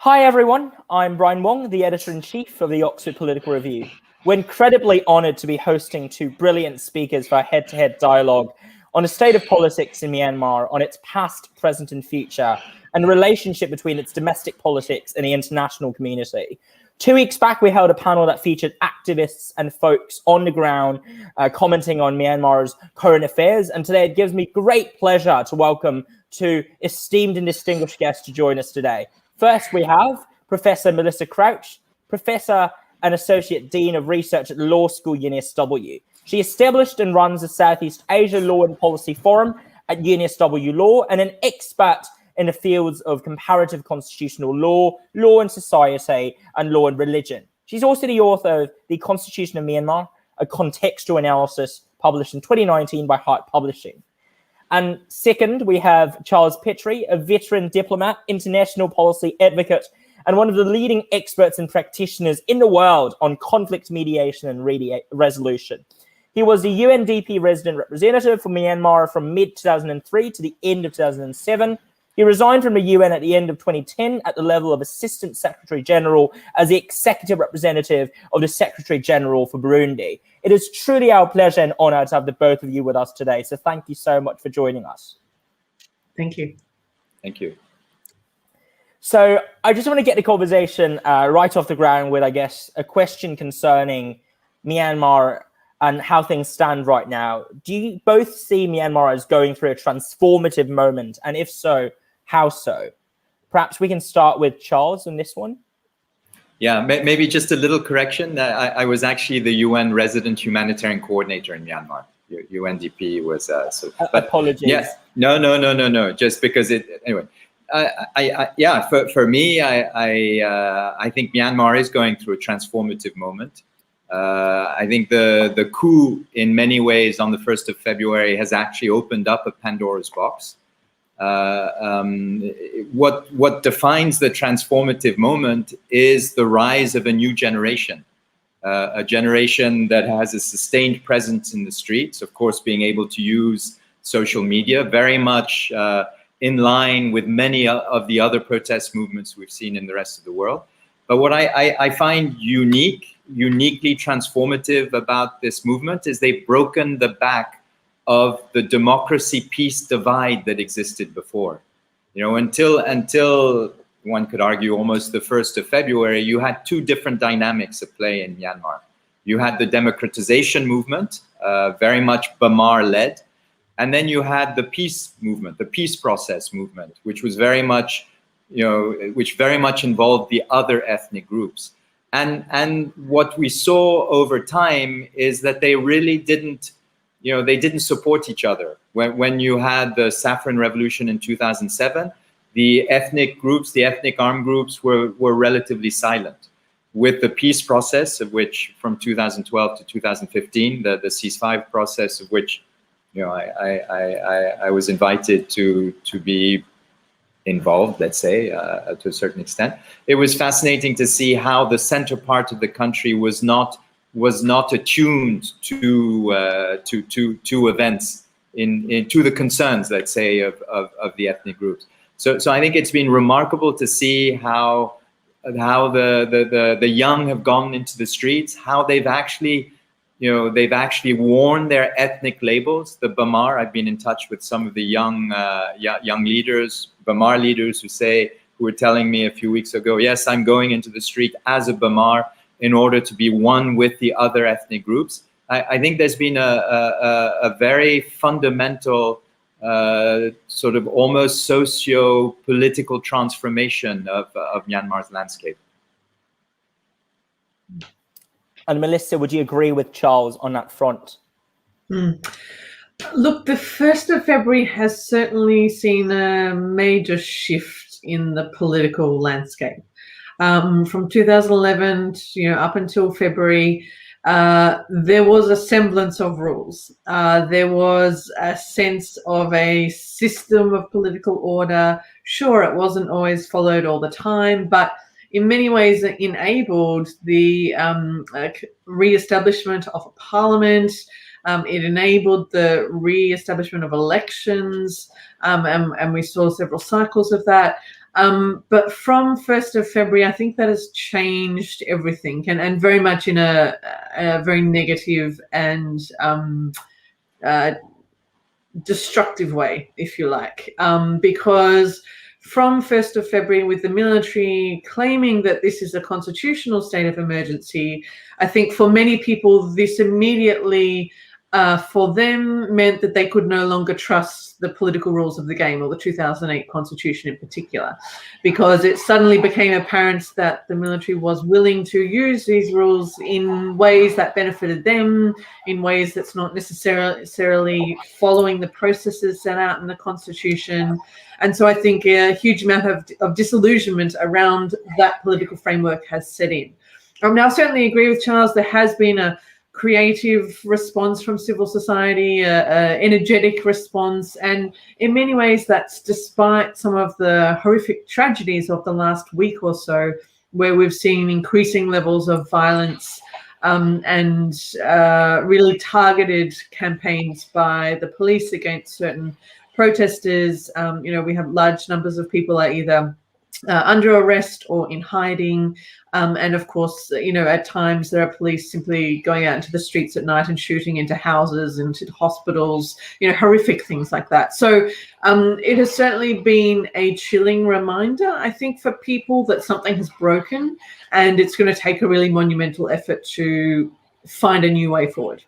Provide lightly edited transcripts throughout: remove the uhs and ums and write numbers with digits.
Hi everyone, I'm Brian Wong, the Editor-in-Chief of the Oxford Political Review. We're incredibly honoured to be hosting two brilliant speakers for our head-to-head dialogue on the state of politics in Myanmar, on its past, present and future, and the relationship between its domestic politics and the international community. 2 weeks back, we held a panel that featured activists and folks on the ground commenting on Myanmar's current affairs. And today it gives me great pleasure to welcome two esteemed and distinguished guests to join us today. First, we have Professor Melissa Crouch, Professor and Associate Dean of Research at the Law School, UNSW. She established and runs the Southeast Asia Law and Policy Forum at UNSW Law, and an expert in the fields of comparative constitutional law, law and society, and law and religion. She's also the author of The Constitution of Myanmar, a contextual analysis published in 2019 by Hart Publishing. And second, we have Charles Petrie, a veteran diplomat, international policy advocate, and one of the leading experts and practitioners in the world on conflict mediation and resolution. He was the UNDP Resident Representative for Myanmar from mid-2003 to the end of 2007. He resigned from the UN at the end of 2010 at the level of Assistant Secretary General as the Executive Representative of the Secretary General for Burundi. It is truly our pleasure and honor to have the both of you with us today. So thank you so much for joining us. Thank you. Thank you. So I just want to get the conversation right off the ground with, I guess, a question concerning Myanmar and how things stand right now. Do you both see Myanmar as going through a transformative moment? And if so, how so? Perhaps we can start with Charles on this one. Yeah, maybe just a little correction. I was actually the UN Resident Humanitarian Coordinator in Myanmar. UNDP was but apologies. Yes, no. Just because anyway. For me, I think Myanmar is going through a transformative moment. I think the coup, in many ways, on the 1st of February, has actually opened up a Pandora's box. What defines the transformative moment is the rise of a new generation, a generation that has a sustained presence in the streets, of course, being able to use social media, very much in line with many of the other protest movements we've seen in the rest of the world. But what I find uniquely transformative about this movement is they've broken the back of the democracy-peace divide that existed before. You know, until one could argue almost the 1st of February, you had two different dynamics at play in Myanmar. You had the democratization movement, very much Bamar-led, and then you had the peace movement, the peace process movement, which was very much, which very much involved the other ethnic groups. And what we saw over time is that they really didn't, they didn't support each other. When you had the Saffron Revolution in 2007, the ethnic groups, the ethnic armed groups were relatively silent. With the peace process, of which from 2012 to 2015, the ceasefire process, of which I was invited to be involved, let's say, to a certain extent. It was fascinating to see how the center part of the country was not attuned to events, to the concerns, let's say, of the ethnic groups. So I think it's been remarkable to see how the young have gone into the streets, how they've actually worn their ethnic labels. The Bamar, I've been in touch with some of the young leaders, Bamar leaders who were telling me a few weeks ago, yes, I'm going into the street as a Bamar in order to be one with the other ethnic groups. I think there's been a very fundamental sort of almost socio-political transformation of Myanmar's landscape. And Melissa, would you agree with Charles on that front? Look, the 1st of February has certainly seen a major shift in the political landscape. From 2011 up until February, there was a semblance of rules. There was a sense of a system of political order. Sure, it wasn't always followed all the time, but in many ways it enabled the re-establishment of a parliament. It enabled the re-establishment of elections, and we saw several cycles of that. But from 1st of February, I think that has changed everything, and very much in a very negative and destructive way, if you like, because from 1st of February, with the military claiming that this is a constitutional state of emergency, I think for many people, this immediately, for them, meant that they could no longer trust the political rules of the game, or the 2008 constitution in particular, because it suddenly became apparent that the military was willing to use these rules in ways that benefited them, in ways that's not necessarily following the processes set out in the constitution. And so I think a huge amount of disillusionment around that political framework has set in. Now, I certainly agree with Charles. There has been a creative response from civil society, energetic response, and in many ways that's despite some of the horrific tragedies of the last week or so, where we've seen increasing levels of violence and really targeted campaigns by the police against certain protesters. We have large numbers of people are either under arrest or in hiding. And of course, at times there are police simply going out into the streets at night and shooting into houses, into hospitals, horrific things like that. So it has certainly been a chilling reminder, I think, for people that something has broken, and it's going to take a really monumental effort to find a new way forward.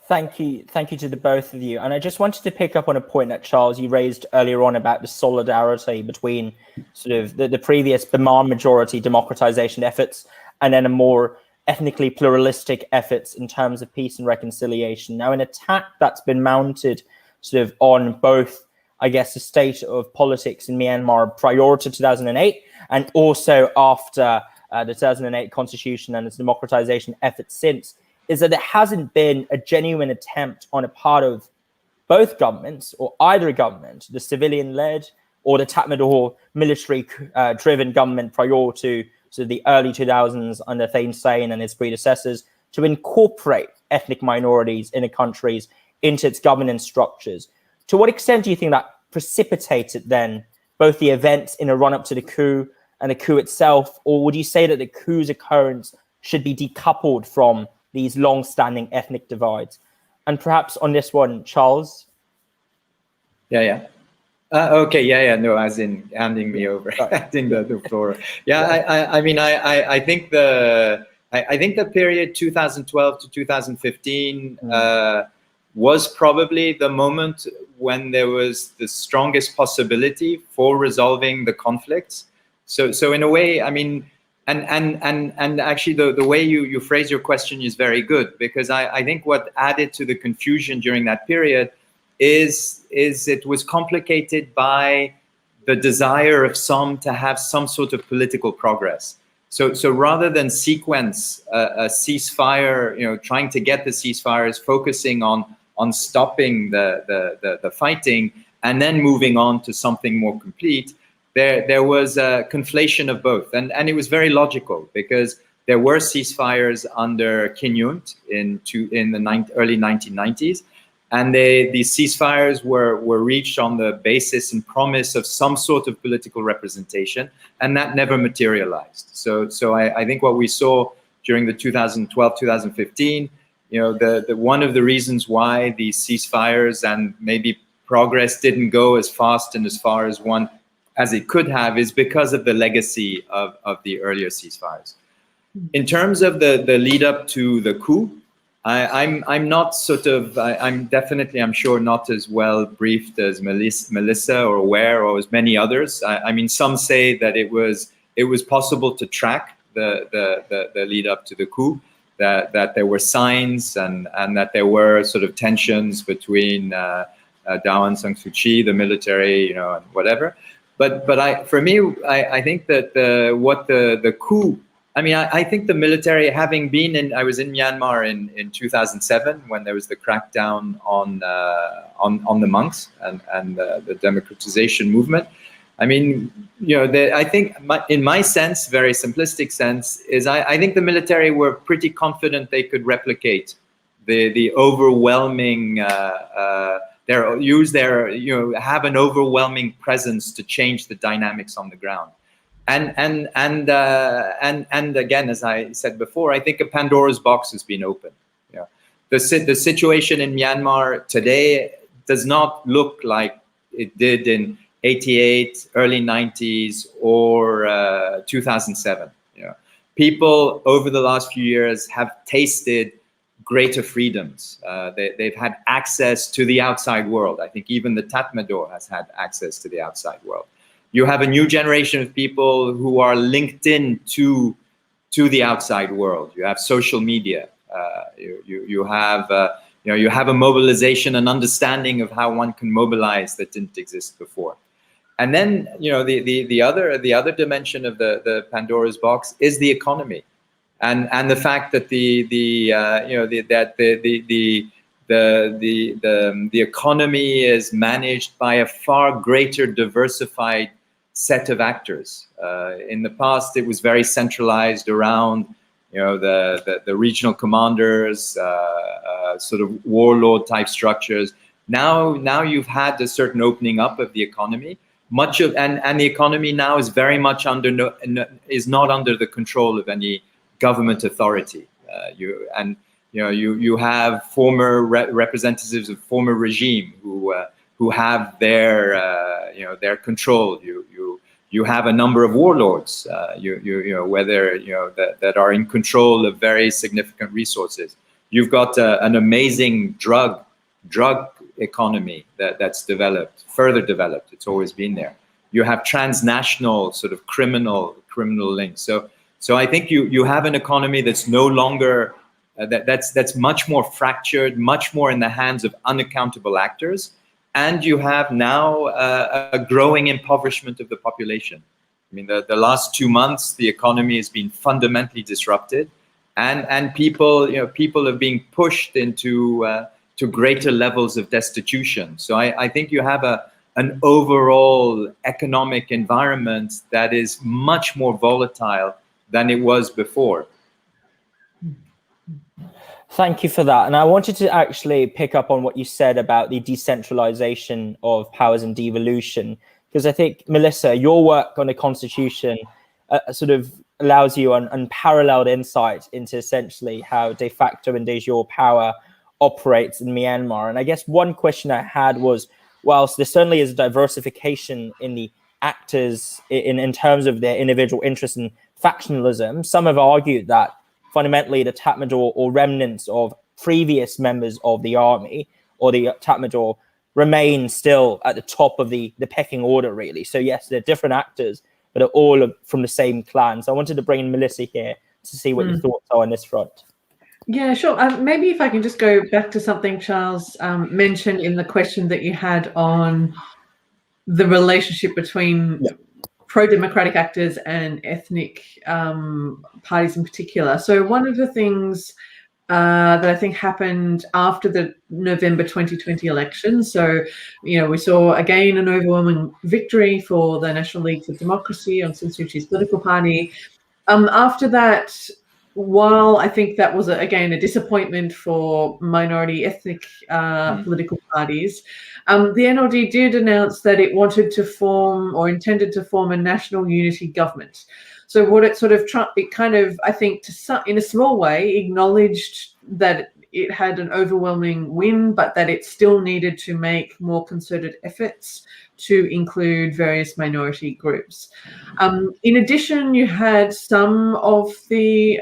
Thank you to the both of you. And I just wanted to pick up on a point that, Charles, you raised earlier on about the solidarity between sort of the previous Burma majority democratization efforts and then a more ethnically pluralistic efforts in terms of peace and reconciliation. Now, an attack that's been mounted sort of on both, I guess, the state of politics in Myanmar prior to 2008 and also after the 2008 constitution and its democratization efforts since, is that there hasn't been a genuine attempt on a part of both governments, or either government, the civilian-led or the Tatmadaw military-driven government prior to the early 2000s under Thein Sein and his predecessors, to incorporate ethnic minorities in the countries into its governance structures. To what extent do you think that precipitated then both the events in a run-up to the coup and the coup itself, or would you say that the coup's occurrence should be decoupled from these long-standing ethnic divides? And perhaps on this one, Charles? No, as in handing me over, handing the floor. I think the period 2012 to 2015 was probably the moment when there was the strongest possibility for resolving the conflicts. So in a way, I mean, and actually the way you phrase your question is very good, because I think what added to the confusion during that period is it was complicated by the desire of some to have some sort of political progress. So rather than sequence a ceasefire, trying to get the ceasefires, focusing on stopping the fighting and then moving on to something more complete, there was a conflation of both, and it was very logical, because there were ceasefires under Kin Yunt in the early 1990s, and these ceasefires were reached on the basis and promise of some sort of political representation, and that never materialized. So I think what we saw during the 2012-2015, the one of the reasons why these ceasefires and maybe progress didn't go as fast and as far as it could have, is because of the legacy of the earlier ceasefires. In terms of the lead up to the coup, I'm not I'm sure not as well briefed as Melissa or Ware or as many others. I mean, some say that it was possible to track the lead up to the coup, that there were signs and that there were sort of tensions between Aung San Suu Kyi, the military, and whatever. But for me, I think that the coup, I mean, I think the military, I was in Myanmar in 2007 when there was the crackdown on the monks and the democratization movement. I mean, I think in my sense, very simplistic sense, is I think the military were pretty confident they could replicate the overwhelming. have an overwhelming presence to change the dynamics on the ground. And again, as I said before, I think a Pandora's box has been opened. The situation in Myanmar today does not look like it did in '88, early '90s, or 2007. People over the last few years have tasted greater freedoms. They've had access to the outside world. I think even the Tatmadaw has had access to the outside world. You have a new generation of people who are linked in to the outside world. You have social media. You have a mobilization and understanding of how one can mobilize that didn't exist before. And then the other dimension of the Pandora's box is the economy, and the fact that the economy is managed by a far greater diversified set of actors. In the past, it was very centralized around the regional commanders, sort of warlord type structures. Now you've had a certain opening up of the economy. And the economy now is very much is not under the control of any government authority. You have former representatives of former regime who have their control. You have a number of warlords, that are in control of very significant resources. You've got an amazing drug economy that's further developed. It's always been there. You have transnational sort of criminal links. So I think you have an economy that's no longer that's much more fractured, much more in the hands of unaccountable actors. And you have now a growing impoverishment of the population. I mean, the last 2 months, the economy has been fundamentally disrupted, and people are being pushed into to greater levels of destitution. So I think you have an overall economic environment that is much more volatile than it was before. Thank you for that. And I wanted to actually pick up on what you said about the decentralization of powers and devolution, because I think, Melissa, your work on the Constitution sort of allows you an unparalleled insight into essentially how de facto and de jure power operates in Myanmar. And I guess one question I had was, whilst there certainly is diversification in the actors in terms of their individual interests and factionalism, some have argued that fundamentally the Tatmadaw or remnants of previous members of the army or the Tatmadaw remain still at the top of the pecking order, really. So yes, they're different actors, but are all from the same clan. So I wanted to bring in Melissa here to see what your thoughts are on this front. Yeah, sure. Maybe if I can just go back to something Charles mentioned in the question that you had on the relationship between pro-democratic actors and ethnic parties in particular. So one of the things that I think happened after the November 2020 election, so, we saw again an overwhelming victory for the National League for Democracy, Aung San Suu Kyi's political party. After that, while I think that was, again, a disappointment for minority ethnic political parties, the NLD did announce that it wanted to form or intended to form a national unity government. So what it sort of, it kind of, I think, in a small way, acknowledged that it had an overwhelming win, but that it still needed to make more concerted efforts to include various minority groups. In addition, you had some of the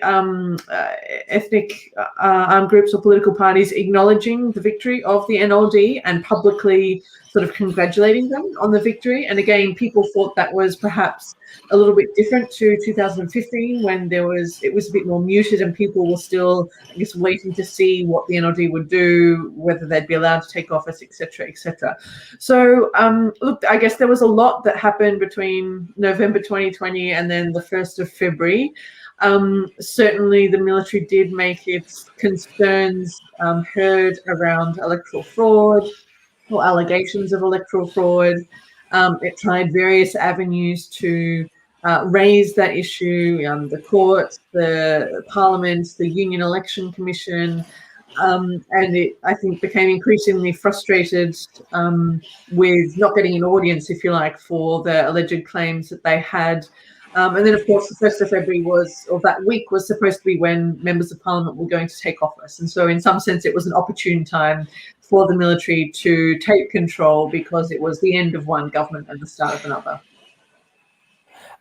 ethnic armed groups or political parties acknowledging the victory of the NLD and publicly sort of congratulating them on the victory. And again, people thought that was perhaps a little bit different to 2015 when it was a bit more muted and people were still, I guess, waiting to see what the NLD would do, whether they'd be allowed to take office, etc., etc. So, look, I guess there was a lot that happened between November 2020 and then the 1st of February. Certainly the military did make its concerns heard around electoral fraud or allegations of electoral fraud. It tried various avenues to raise that issue, the courts, the parliament, the Union Election Commission. And it, I think, became increasingly frustrated with not getting an audience, if you like, for the alleged claims that they had. And then, of course, the 1st of February or that week was supposed to be when members of parliament were going to take office. And so in some sense, it was an opportune time for the military to take control because it was the end of one government and the start of another.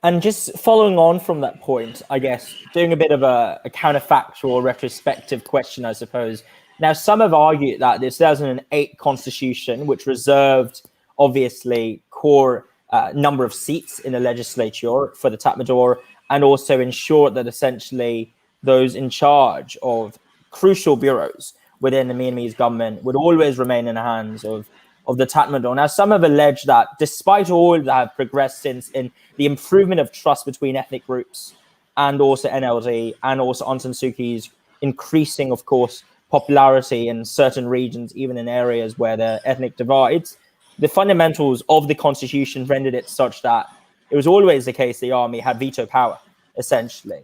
And just following on from that point, I guess, doing a bit of a counterfactual retrospective question, I suppose. Now, some have argued that the 2008 constitution, which reserved, obviously, core number of seats in the legislature for the Tatmadaw, and also ensured that essentially those in charge of crucial bureaus within the Myanmar government would always remain in the hands of the Tatmadaw. Now, some have alleged that despite all that have progressed since in the improvement of trust between ethnic groups and also NLD and also Aung San Suu Kyi's increasing, of course, popularity in certain regions, even in areas where there are ethnic divides, the fundamentals of the constitution rendered it such that it was always the case the army had veto power, essentially.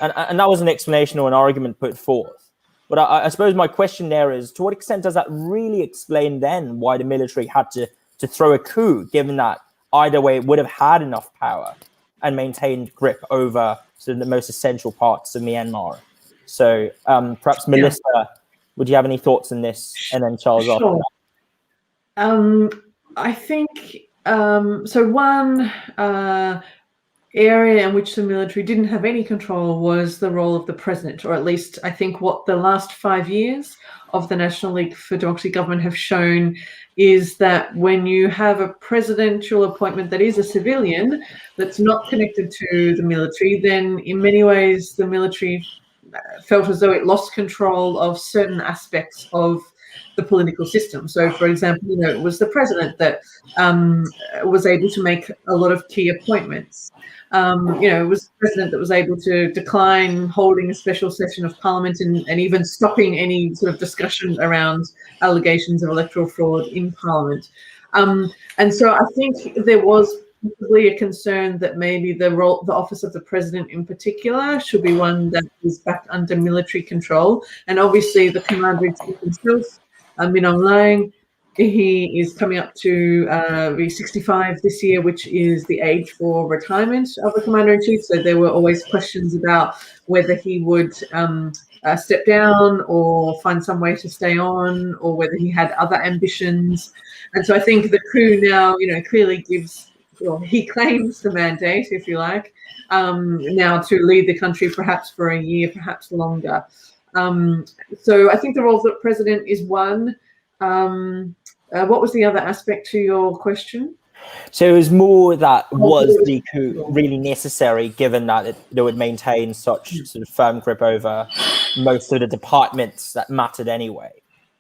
And that was an explanation or an argument put forth. But I suppose my question there is, to what extent does that really explain then why the military had to throw a coup, given that either way it would have had enough power and maintained grip over sort of the most essential parts of Myanmar? So perhaps Melissa, would you have any thoughts on this? And then Charles after that. I think, so one area in which the military didn't have any control was the role of the president, or at least I think what the last 5 years of the National League for Democracy government have shown is that when you have a presidential appointment that is a civilian, that's not connected to the military, then in many ways the military felt as though it lost control of certain aspects of the political system. So, for example, it was the president that was able to make a lot of key appointments. It was the president that was able to decline holding a special session of parliament and even stopping any sort of discussion around allegations of electoral fraud in parliament. And so I think there was probably a concern that maybe the office of the president in particular should be one that is back under military control. And obviously the commander-in-chief himself, Min Aung Hlaing, he is coming up to be 65 this year, which is the age for retirement of the commander-in-chief. So there were always questions about whether he would step down or find some way to stay on, or whether he had other ambitions. And so I think the coup now, clearly gives, he claims the mandate, if you like, now to lead the country perhaps for a year, perhaps longer. So I think the role of the president is one. What was the other aspect to your question? So it was more that was the coup really necessary, given that it would maintain such sort of firm grip over most of the departments that mattered anyway?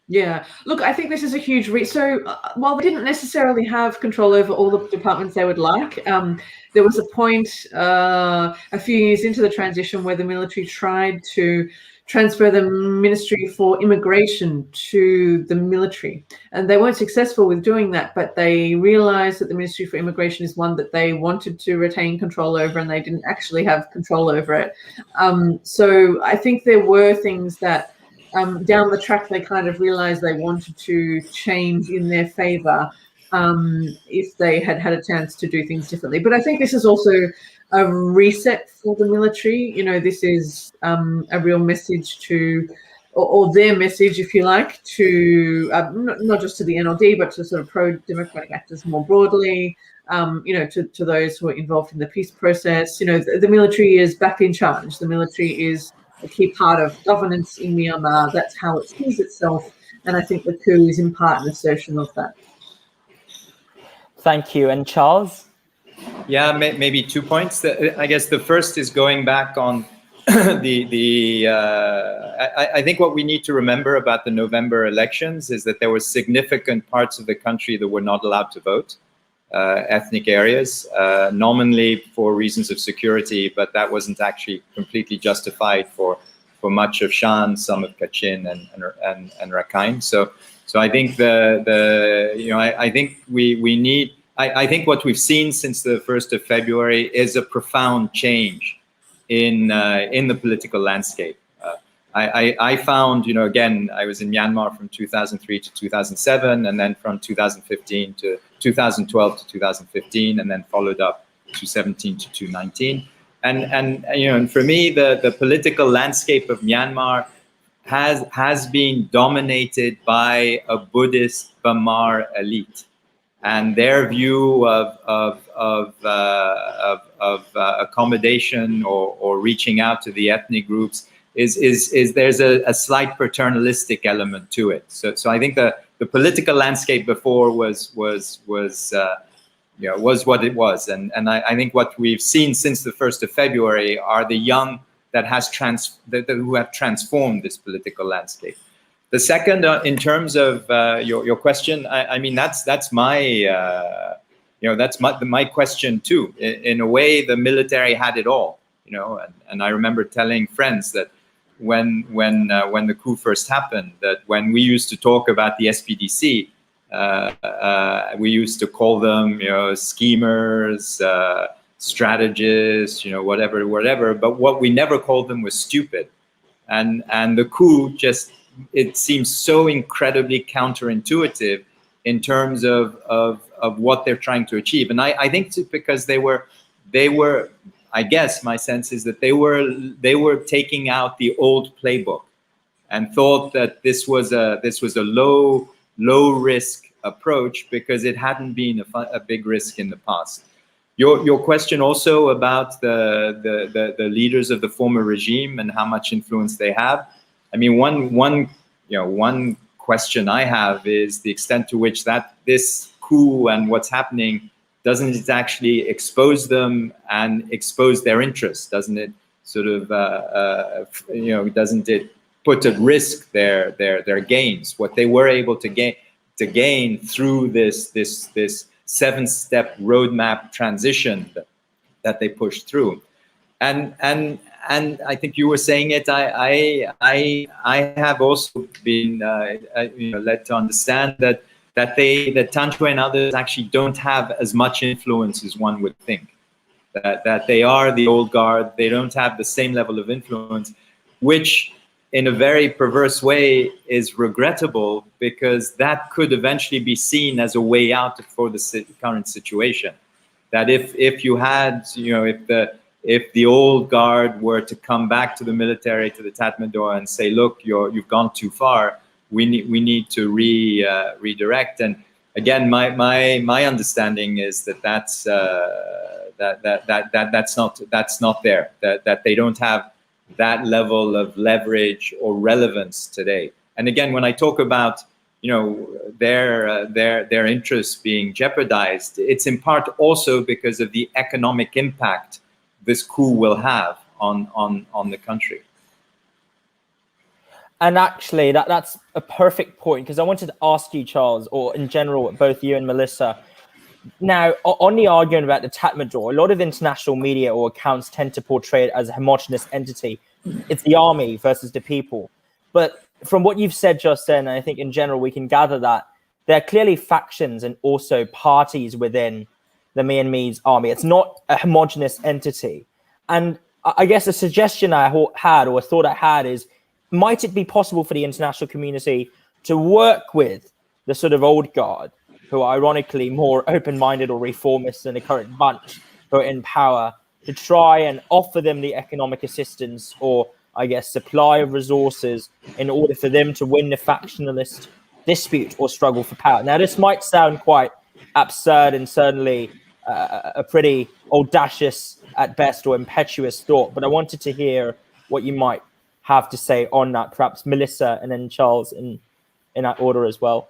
Yeah, look, I think this is a huge so while they didn't necessarily have control over all the departments they would like, there was a point a few years into the transition where the military tried to transfer the Ministry for Immigration to the military. And they weren't successful with doing that, but they realized that the Ministry for Immigration is one that they wanted to retain control over, and they didn't actually have control over it. So I think there were things that down the track they kind of realized they wanted to change in their favor if they had had a chance to do things differently. But I think this is also a reset for the military. This is a real message to, or their message, if you like, to not just to the NLD, but to sort of pro-democratic actors more broadly, to those who are involved in the peace process. The military is back in charge. The military is a key part of governance in Myanmar. That's how it sees itself. And I think the coup is in part an assertion of that. Thank you. And Charles? Yeah, maybe 2 points. I guess the first is going back on I think what we need to remember about the November elections is that there were significant parts of the country that were not allowed to vote, ethnic areas, nominally for reasons of security, but that wasn't actually completely justified for much of Shan, some of Kachin and Rakhine. So I think I think we need. I think what we've seen since the 1st of February is a profound change in the political landscape. I found, again, I was in Myanmar from 2003 to 2007, and then from 2015 to 2012 to 2015, and then followed up 2017 to 2019. And for me, the political landscape of Myanmar has been dominated by a Buddhist Bamar elite, and their view of accommodation or reaching out to the ethnic groups is there's a slight paternalistic element to it. So I think the political landscape before was what it was, and I think what we've seen since the 1st of February are the young who have transformed this political landscape. The second, in terms of your question, I mean that's my that's my question too. In a way, the military had it all, and I remember telling friends that when the coup first happened, that when we used to talk about the SPDC, we used to call them schemers, strategists, whatever. But what we never called them was stupid, and the coup just, it seems so incredibly counterintuitive in terms of what they're trying to achieve. And I think it's because they were, I guess my sense is that they were taking out the old playbook and thought that this was a low risk approach because it hadn't been a big risk in the past. Your question also about the leaders of the former regime and how much influence they have. I mean, one question I have is the extent to which this coup and what's happening, doesn't it actually expose them and expose their interests? Doesn't it sort of doesn't it put at risk their gains, what they were able to gain through this 7-step roadmap transition that they pushed through? And I think you were saying it. I have also been led to understand that Tanchwe and others actually don't have as much influence as one would think. That they are the old guard. They don't have the same level of influence, which in a very perverse way is regrettable, because that could eventually be seen as a way out for the current situation. That if you had, if the old guard were to come back to the military, to the Tatmadaw, and say, look, you've gone too far, we need to redirect. And again, my understanding is that's not there. That they don't have that level of leverage or relevance today. And again, when I talk about their interests being jeopardized, it's in part also because of the economic impact this coup will have on the country. And actually, that's a perfect point, because I wanted to ask you, Charles, or in general, both you and Melissa. Now, on the argument about the Tatmadaw, a lot of international media or accounts tend to portray it as a homogenous entity. It's the army versus the people. But from what you've said just then, I think in general, we can gather that there are clearly factions and also parties within the Myanmar's army. It's not a homogenous entity. And I guess a suggestion I had, or a thought I had, is, might it be possible for the international community to work with the sort of old guard, who are ironically more open-minded or reformist than the current bunch who are in power, to try and offer them the economic assistance or, I guess, supply of resources in order for them to win the factionalist dispute or struggle for power? Now, this might sound quite absurd and certainly a pretty audacious at best or impetuous thought, but I wanted to hear what you might have to say on that, perhaps Melissa and then Charles in that order as well.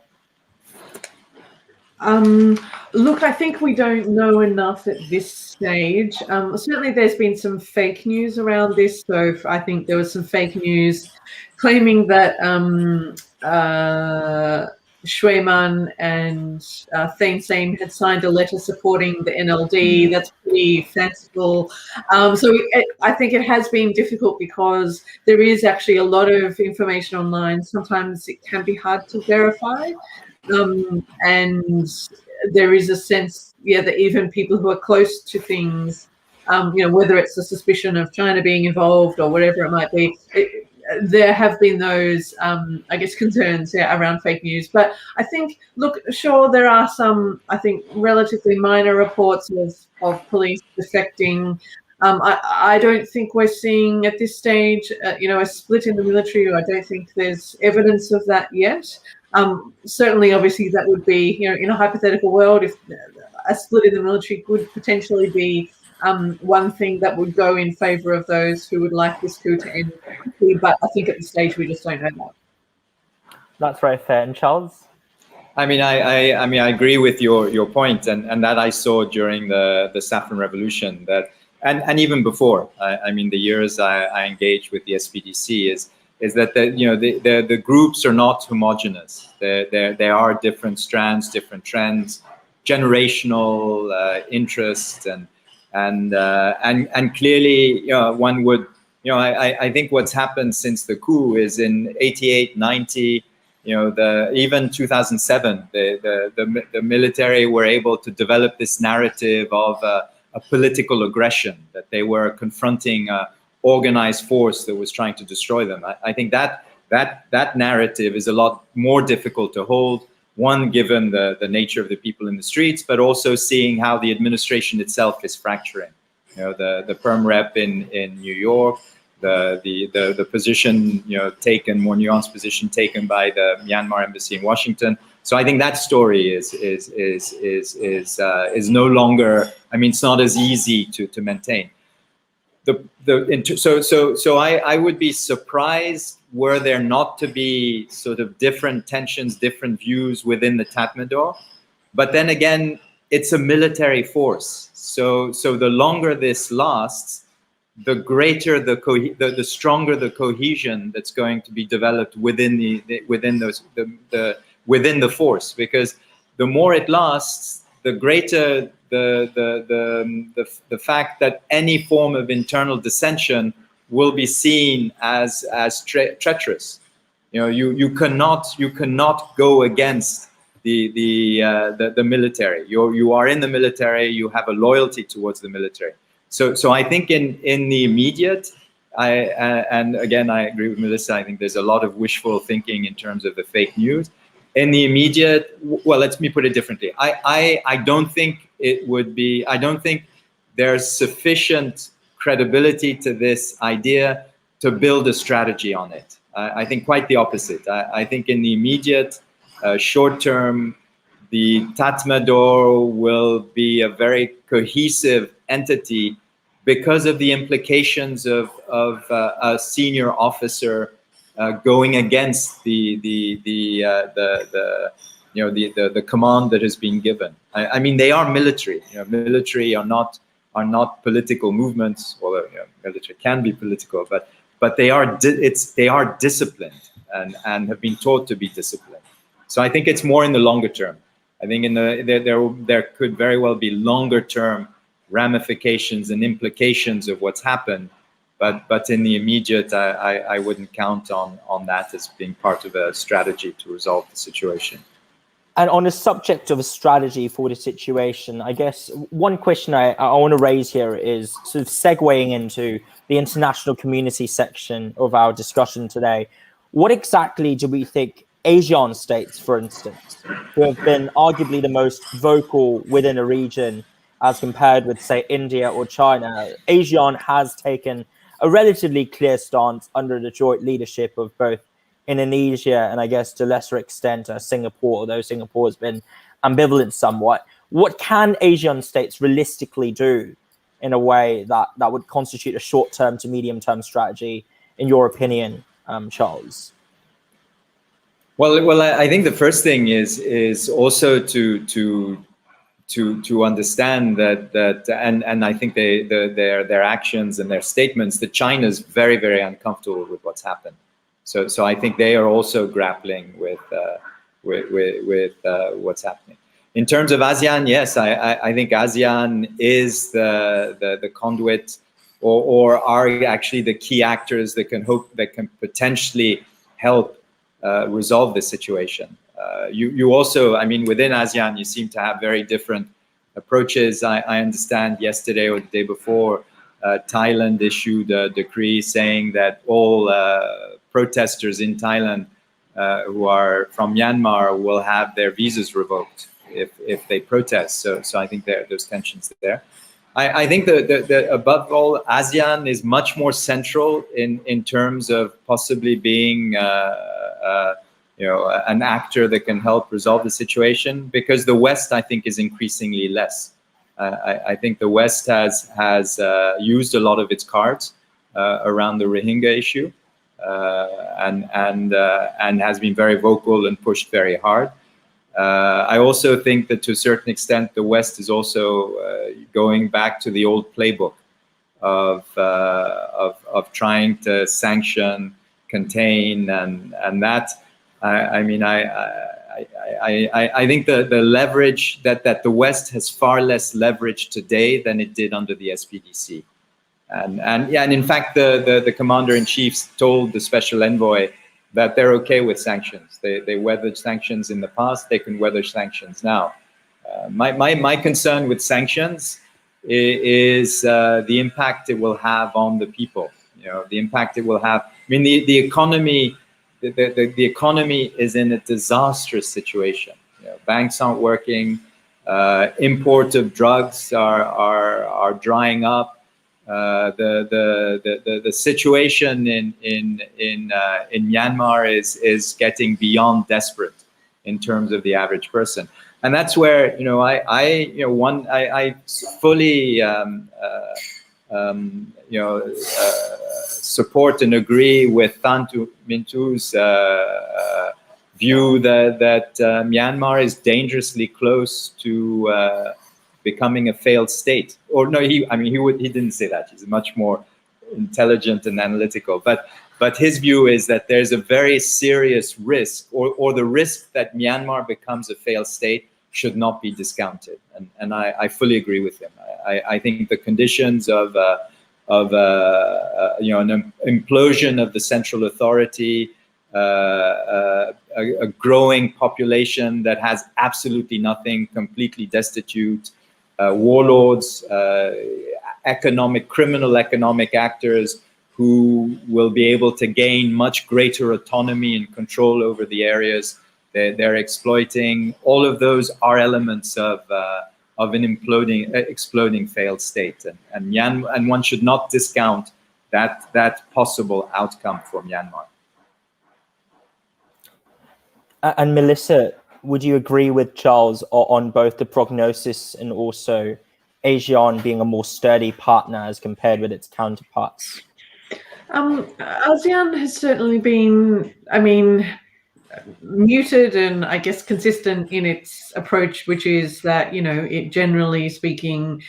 Look, I think we don't know enough at this stage. Certainly there's been some fake news around this. So I think there was some fake news claiming that Shweman and Thein Sein had signed a letter supporting the NLD. That's pretty fanciful. So I think it has been difficult because there is actually a lot of information online. Sometimes it can be hard to verify. And there is a sense, that even people who are close to things, whether it's a suspicion of China being involved or whatever it might be, there have been those, I guess, concerns around fake news. But I think, look, sure, there are some, I think, relatively minor reports of police defecting. I don't think we're seeing at this stage, a split in the military. I don't think there's evidence of that yet. Certainly, obviously, that would be, in a hypothetical world, if a split in the military could potentially be one thing that would go in favour of those who would like this coup to end quickly. But I think at this stage we just don't know that. That's very fair. And Charles? I mean, I agree with your point, and that I saw during the Saffron Revolution, that and even before. I mean, the years I engaged with the SPDC is that the groups are not homogenous. There are different strands, different trends, generational interests, and clearly, one would, I think what's happened since the coup is in 88, 90, even 2007, the military were able to develop this narrative of a political aggression, that they were confronting an organized force that was trying to destroy them. I think that narrative is a lot more difficult to hold. One, given the nature of the people in the streets, but also seeing how the administration itself is fracturing. The perm rep in New York, the position taken, more nuanced position taken by the Myanmar embassy in Washington. So I think that story is no longer. I mean, it's not as easy to maintain. So I would be surprised were there not to be sort of different tensions, different views within the Tatmadaw. But then again, it's a military force. So the longer this lasts, the greater the stronger the cohesion that's going to be developed within the force. Because the more it lasts, the greater the fact that any form of internal dissension will be seen as treacherous. You cannot go against the military. You are in the military. You have a loyalty towards the military. So I think in the immediate, and again I agree with Melissa. I think there's a lot of wishful thinking in terms of the fake news. In the immediate, well, let me put it differently. I don't think it would be. I don't think there's sufficient credibility to this idea to build a strategy on it. I think quite the opposite. I think in the immediate, short term, the Tatmadaw will be a very cohesive entity because of the implications of a senior officer going against the command that has been given. I mean, they are military. Military are not political movements. Although military can be political, but they are disciplined and have been taught to be disciplined. So I think it's more in the longer term. I think there could very well be longer term ramifications and implications of what's happened, but in the immediate, I wouldn't count on that as being part of a strategy to resolve the situation. And on the subject of a strategy for the situation, I guess one question I want to raise here is sort of segueing into the international community section of our discussion today. What exactly do we think ASEAN states, for instance, who have been arguably the most vocal within a region as compared with, say, India or China, ASEAN has taken a relatively clear stance under the joint leadership of both Indonesia and I guess to a lesser extent Singapore, although Singapore has been ambivalent somewhat. What can ASEAN states realistically do in a way that would constitute a short-term to medium-term strategy, in your opinion, Charles? Well, I think the first thing is also to understand that and I think their actions and their statements that China's very, very uncomfortable with what's happened. So I think they are also grappling with what's happening. In terms of ASEAN, yes, I think ASEAN is the conduit or are actually the key actors that can potentially help resolve this situation. You also, I mean, within ASEAN, you seem to have very different approaches. I understand yesterday or the day before, Thailand issued a decree saying that all protesters in Thailand who are from Myanmar will have their visas revoked if they protest. So I think there's tensions there. I think that above all, ASEAN is much more central in terms of possibly being an actor that can help resolve the situation, because the West, I think, is increasingly less. I think the West has used a lot of its cards around the Rohingya issue, and has been very vocal and pushed very hard. I also think that to a certain extent, the West is also going back to the old playbook of trying to sanction, contain, and that. I think the leverage that the West has far less leverage today than it did under the SPDC, and in fact the commander-in-chief told the special envoy that they're okay with sanctions. They weathered sanctions in the past. They can weather sanctions now. My concern with sanctions is the impact it will have on the people. The impact it will have. I mean, the economy. The economy is in a disastrous situation. Banks aren't working. Import of drugs are drying up. The situation in Myanmar is getting beyond desperate in terms of the average person, and that's where I fully support and agree with Thantu Mintu's view that Myanmar is dangerously close to becoming a failed state. Or no, he didn't say that. He's much more intelligent and analytical. But his view is that there's a very serious risk, or the risk that Myanmar becomes a failed state should not be discounted. And I fully agree with him. I think the conditions of an implosion of the central authority, a growing population that has absolutely nothing, completely destitute, warlords, criminal economic actors who will be able to gain much greater autonomy and control over the areas they're exploiting. All of those are elements of an exploding failed state, and one should not discount that possible outcome for Myanmar. And Melissa, would you agree with Charles on both the prognosis and also ASEAN being a more sturdy partner as compared with its counterparts? ASEAN has certainly been, muted and I guess consistent in its approach, which is that, it generally speaking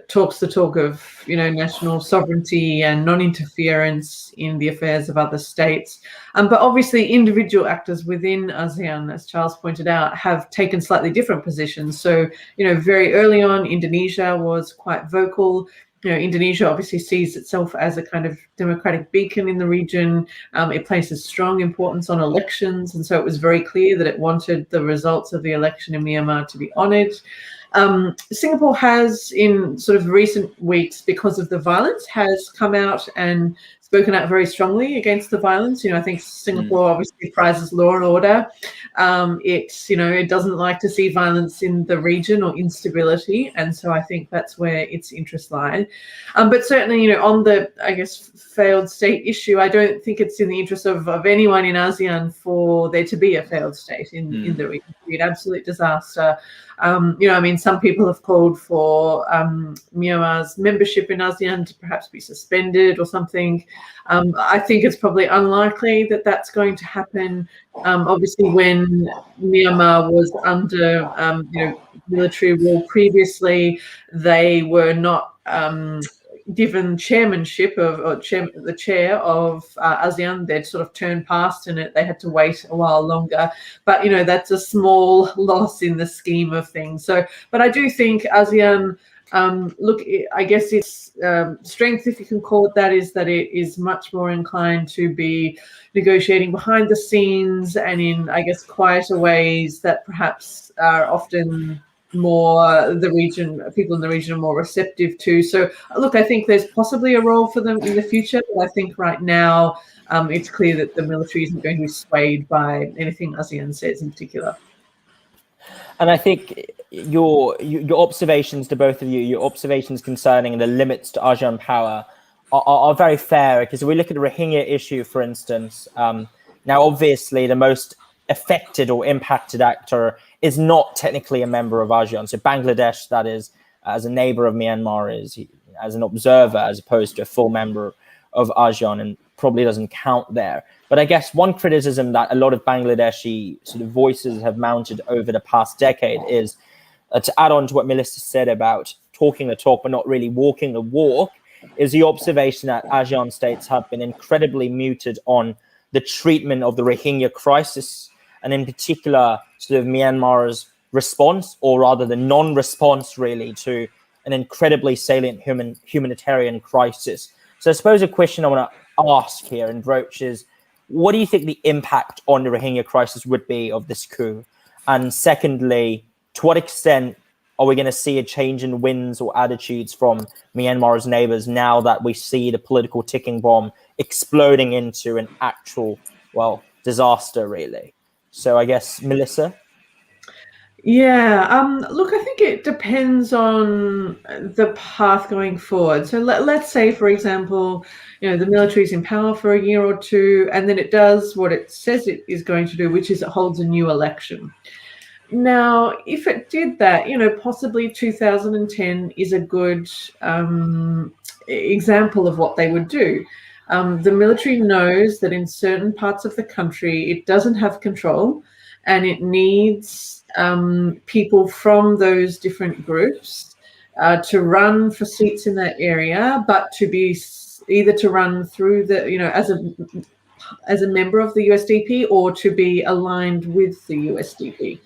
talks the talk of, national sovereignty and non-interference in the affairs of other states. But obviously individual actors within ASEAN, as Charles pointed out, have taken slightly different positions. So, very early on, Indonesia was quite vocal. Indonesia obviously sees itself as a kind of democratic beacon in the region. It places strong importance on elections. And so it was very clear that it wanted the results of the election in Myanmar to be honored. Singapore has, in sort of recent weeks, because of the violence, has come out and spoken out very strongly against the violence. I think Singapore obviously prizes law and order. It doesn't like to see violence in the region or instability. And so I think that's where its interests lie. But certainly, on the, I guess, failed state issue, I don't think it's in the interest of anyone in ASEAN for there to be a failed state in the region. It would be an absolute disaster. Some people have called for Myanmar's membership in ASEAN to perhaps be suspended or something. I think it's probably unlikely that that's going to happen. Obviously, when Myanmar was under military rule previously, they were not given chairmanship the chair of ASEAN. They'd sort of turned past and they had to wait a while longer. But, that's a small loss in the scheme of things. So, but I do think ASEAN, I guess its strength, if you can call it that, is that it is much more inclined to be negotiating behind the scenes and in, I guess, quieter ways that perhaps are often more the region, people in the region are more receptive to. So look, I think there's possibly a role for them in the future, but I think right now it's clear that the military isn't going to be swayed by anything ASEAN says in particular. And I think your observations to both of you, your observations concerning the limits to ASEAN power are very fair, because if we look at the Rohingya issue, for instance, now obviously the most affected or impacted actor is not technically a member of ASEAN. So Bangladesh, that is, as a neighbor of Myanmar, is as an observer as opposed to a full member of ASEAN, and probably doesn't count there. But I guess one criticism that a lot of Bangladeshi sort of voices have mounted over the past decade is, to add on to what Melissa said about talking the talk but not really walking the walk, is the observation that ASEAN states have been incredibly muted on the treatment of the Rohingya crisis, and in particular sort of Myanmar's response, or rather the non-response really, to an incredibly salient humanitarian crisis. So I suppose a question I want to ask here and broach is, what do you think the impact on the Rohingya crisis would be of this coup? And secondly, to what extent are we going to see a change in winds or attitudes from Myanmar's neighbors now that we see the political ticking bomb exploding into an actual, well, disaster, really? So I guess, Melissa? Yeah, look, I think it depends on the path going forward. So let's say, for example, the military's in power for a year or two, and then it does what it says it is going to do, which is it holds a new election. Now, if it did that, possibly 2010 is a good example of what they would do. The military knows that in certain parts of the country, it doesn't have control, and it needs people from those different groups to run for seats in that area, but to be either to run through the, as a member of the USDP, or to be aligned with the USDP.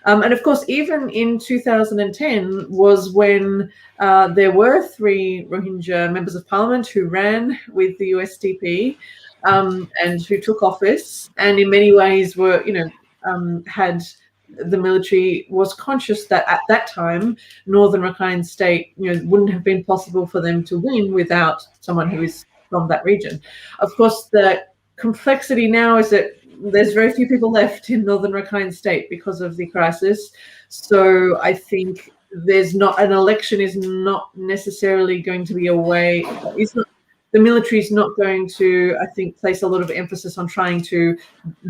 And of course, even in 2010 was when there were 3 Rohingya members of parliament who ran with the USDP and who took office, and in many ways were, had the military was conscious that at that time, Northern Rakhine State, wouldn't have been possible for them to win without someone who is from that region. Of course, the complexity now is that there's very few people left in Northern Rakhine State because of the crisis. So I think an election is not necessarily going to be a way. The military is not going to, I think, place a lot of emphasis on trying to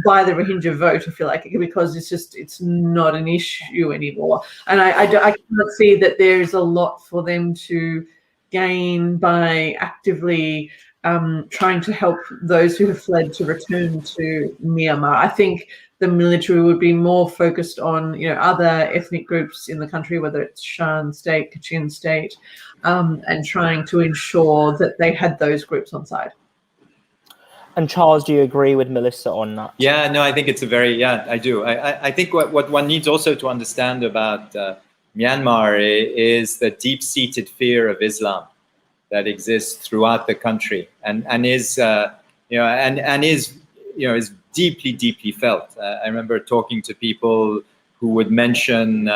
buy the Rohingya vote, if you like, because it's not an issue anymore. And I cannot see that there is a lot for them to gain by actively trying to help those who have fled to return to Myanmar. I think the military would be more focused on, other ethnic groups in the country, whether it's Shan State, Kachin State, and trying to ensure that they had those groups on side. And Charles, do you agree with Melissa on that? Yeah, no, I think it's I do. I think what one needs also to understand about Myanmar is the deep-seated fear of Islam that exists throughout the country, and is deeply, deeply felt. I remember talking to people who would mention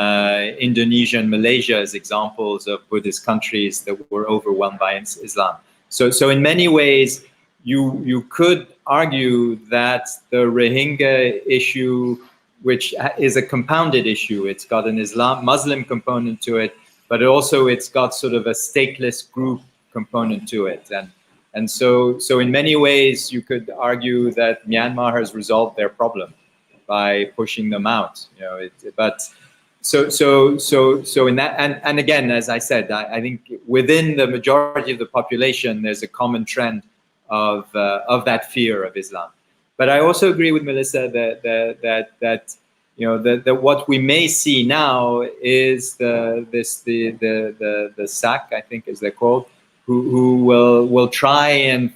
Indonesia and Malaysia as examples of Buddhist countries that were overwhelmed by Islam. So in many ways, you could argue that the Rohingya issue, which is a compounded issue, it's got an Muslim component to it, but it's got sort of a stateless group component to it. And so in many ways, you could argue that Myanmar has resolved their problem by pushing them out. So in that, and again, as I said, I think within the majority of the population, there's a common trend of that fear of Islam. But I also agree with Melissa that what we may see now is the SAC, I think, as they're called, who will try and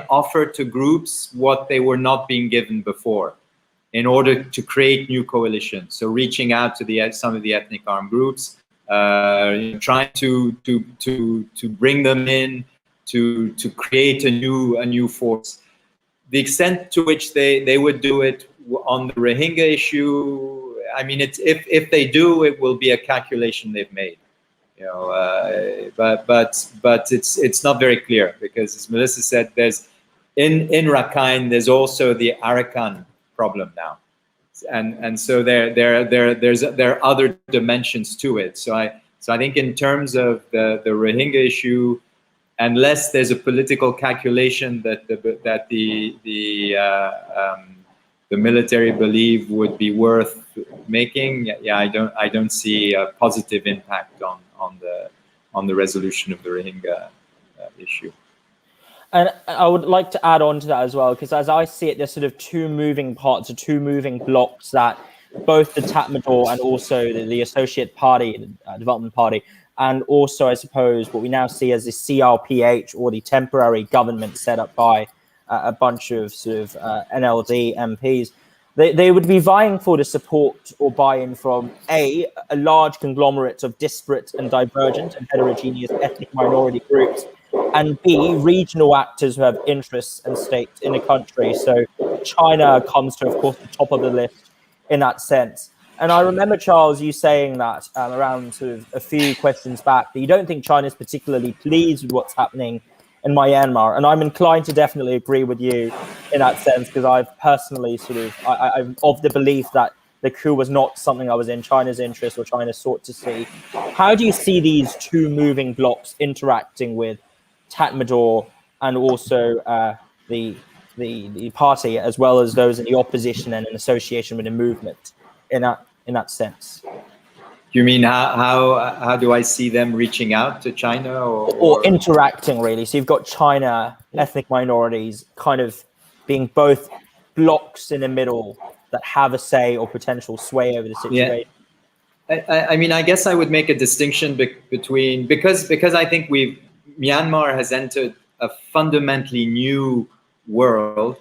offer to groups what they were not being given before, in order to create new coalitions. So reaching out to some of the ethnic armed groups, trying to bring them in to create a new force. The extent to which they would do it on the Rohingya issue, I mean, if they do, it will be a calculation they've made. You know, but it's not very clear, because, as Melissa said, there's in Rakhine there's also the Arakan problem now, and so there are other dimensions to it. So I think in terms of the Rohingya issue, unless there's a political calculation that the military believe would be worth making, yeah, I don't see a positive impact on the resolution of the Rohingya issue. And I would like to add on to that as well, because as I see it, there's sort of two moving parts or two moving blocks that both the Tatmadaw and also the Associate Party, the Development Party, and also, I suppose, what we now see as the CRPH, or the temporary government set up by a bunch of sort of NLD MPs, they would be vying for the support or buy-in from a large conglomerate of disparate and divergent and heterogeneous ethnic minority groups, and B, regional actors who have interests and stakes in the country. So China comes to, of course, the top of the list in that sense. And I remember, Charles, you saying that around sort of a few questions back, that you don't think China is particularly pleased with what's happening in Myanmar. And I'm inclined to definitely agree with you in that sense, because I've personally I'm of the belief that the coup was not something that was in China's interest or China sought to see. How do you see these two moving blocks interacting with Tatmadaw and also the party, as well as those in the opposition and in association with the movement in that sense? You mean how do I see them reaching out to China or interacting, really? So you've got China, ethnic minorities, kind of being both blocks in the middle that have a say or potential sway over the situation. Yeah. I mean, I guess I would make a distinction between, because I think Myanmar has entered a fundamentally new world.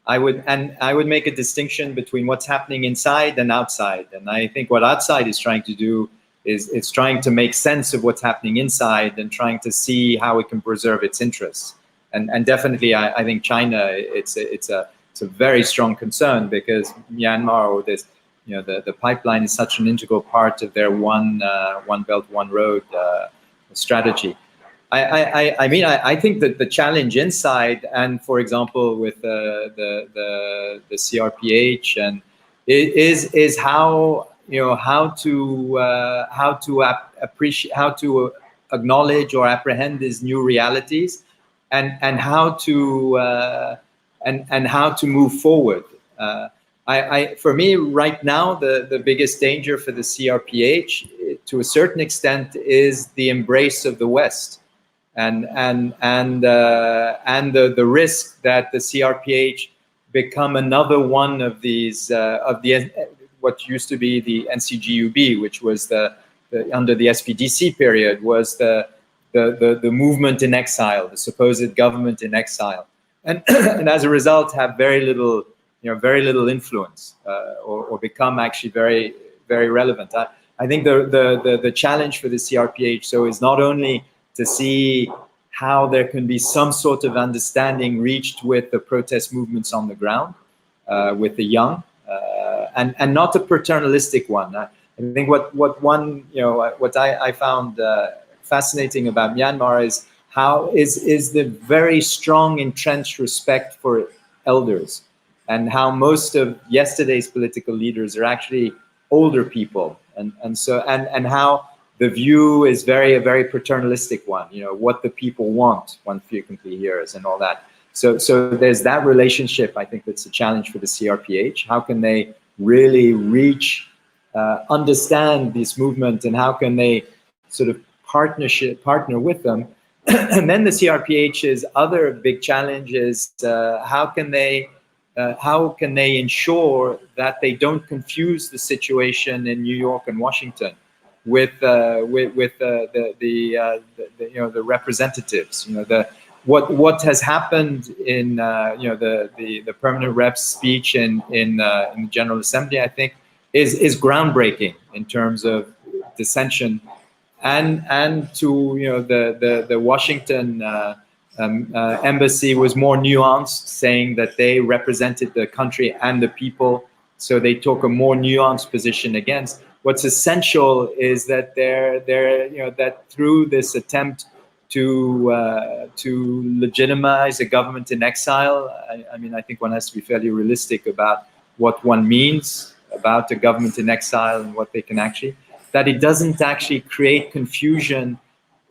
I would make a distinction between what's happening inside and outside. And I think what outside is trying to do is it's trying to make sense of what's happening inside and trying to see how it can preserve its interests. And definitely, I think China, it's a very strong concern, because Myanmar, or this, you know, the pipeline is such an integral part of their one belt, one road strategy. I mean, I think that the challenge inside, and for example with the CRPH, and is how, you know, how to appreciate, how to acknowledge or apprehend these new realities, and how to move forward. For me right now, the biggest danger for the CRPH, to a certain extent, is the embrace of the West. And the risk that the CRPH become another one of these what used to be the NCGUB, which was under the SPDC period, was the movement in exile, the supposed government in exile, and as a result have very little influence, or become actually very, very relevant. I think the challenge for the CRPH so is not only to see how there can be some sort of understanding reached with the protest movements on the ground, with the young, and not a paternalistic one. I think what I found fascinating about Myanmar is is the very strong entrenched respect for elders, and how most of yesterday's political leaders are actually older people, and how the view is a very paternalistic one, you know, what the people want, one frequently hears, and all that. So there's that relationship, I think, that's a challenge for the CRPH. How can they really reach, understand this movement, and how can they sort of partner with them? And then the CRPH's other big challenge is how can they ensure that they don't confuse the situation in New York and Washington with the representatives, you know, what has happened in the permanent rep's speech in the General Assembly, I think, is groundbreaking in terms of dissension, and to, you know, the Washington embassy was more nuanced, saying that they represented the country and the people, So they took a more nuanced position against. What's essential is that that through this attempt to legitimize a government in exile, I mean, I think one has to be fairly realistic about what one means about a government in exile and what they can actually, that it doesn't actually create confusion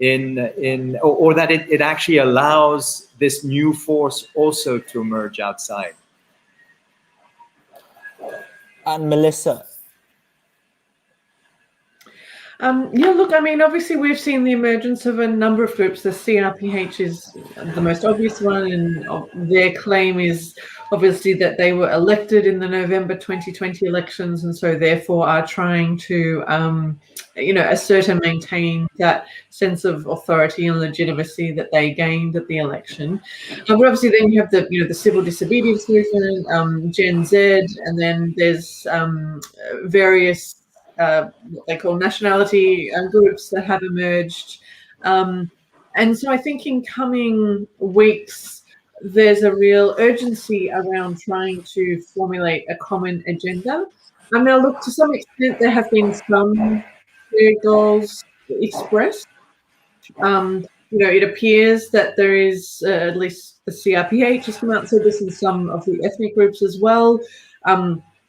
or that it actually allows this new force also to emerge outside. And Melissa? Yeah, look, I mean, obviously we've seen the emergence of a number of groups. The CRPH is the most obvious one, and their claim is obviously that they were elected in the November 2020 elections, and so therefore are trying to, assert and maintain that sense of authority and legitimacy that they gained at the election. But obviously then you have the civil disobedience movement, Gen Z, and then there's various what they call nationality groups that have emerged. And so I think in coming weeks, there's a real urgency around trying to formulate a common agenda. I mean, look, to some extent, there have been some clear goals expressed. It appears that there is, at least the CRPH has come out and said this, and some of the ethnic groups as well.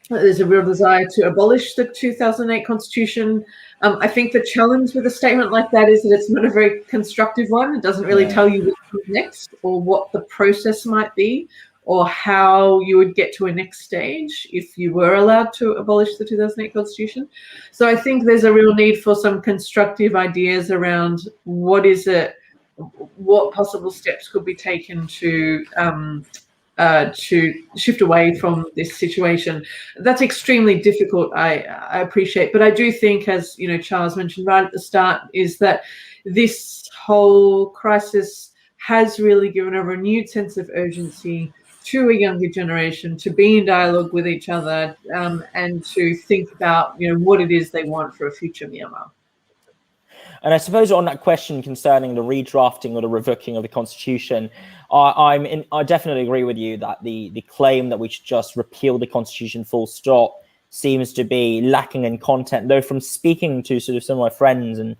There's a real desire to abolish the 2008 constitution. I think the challenge with a statement like that is that it's not a very constructive one. It doesn't really tell you what comes next or what the process might be or how you would get to a next stage if you were allowed to abolish the 2008 constitution. So I think there's a real need for some constructive ideas around what possible steps could be taken to shift away from this situation. That's extremely difficult, I appreciate. But I do think, as Charles mentioned right at the start, is that this whole crisis has really given a renewed sense of urgency to a younger generation to be in dialogue with each other and to think about what it is they want for a future Myanmar. And I suppose on that question concerning the redrafting or the revoking of the constitution, I definitely agree with you that the claim that we should just repeal the constitution full stop seems to be lacking in content. Though from speaking to sort of some of my friends and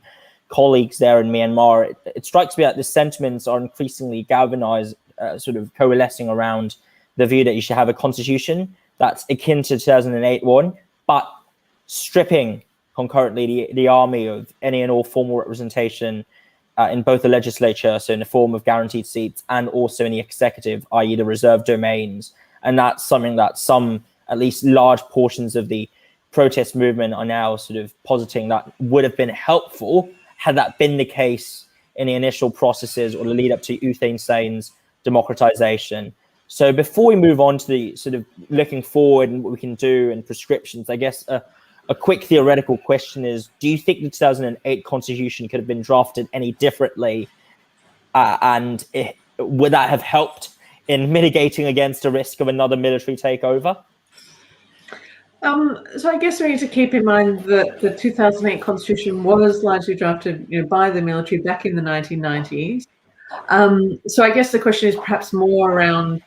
colleagues there in Myanmar, it strikes me that the sentiments are increasingly galvanized, sort of coalescing around the view that you should have a constitution that's akin to 2008 one, but stripping concurrently the army of any and all formal representation in both the legislature, so in the form of guaranteed seats, and also in the executive, i.e. the reserved domains. And that's something that some, at least large portions of the protest movement are now sort of positing that would have been helpful had that been the case in the initial processes or the lead up to U Thein Sein's democratization. So before we move on to the sort of looking forward and what we can do and prescriptions, I guess a quick theoretical question is, do you think the 2008 constitution could have been drafted any differently? Would that have helped in mitigating against the risk of another military takeover? So I guess we need to keep in mind that the 2008 constitution was largely drafted by the military back in the 1990s. So I guess the question is perhaps more around,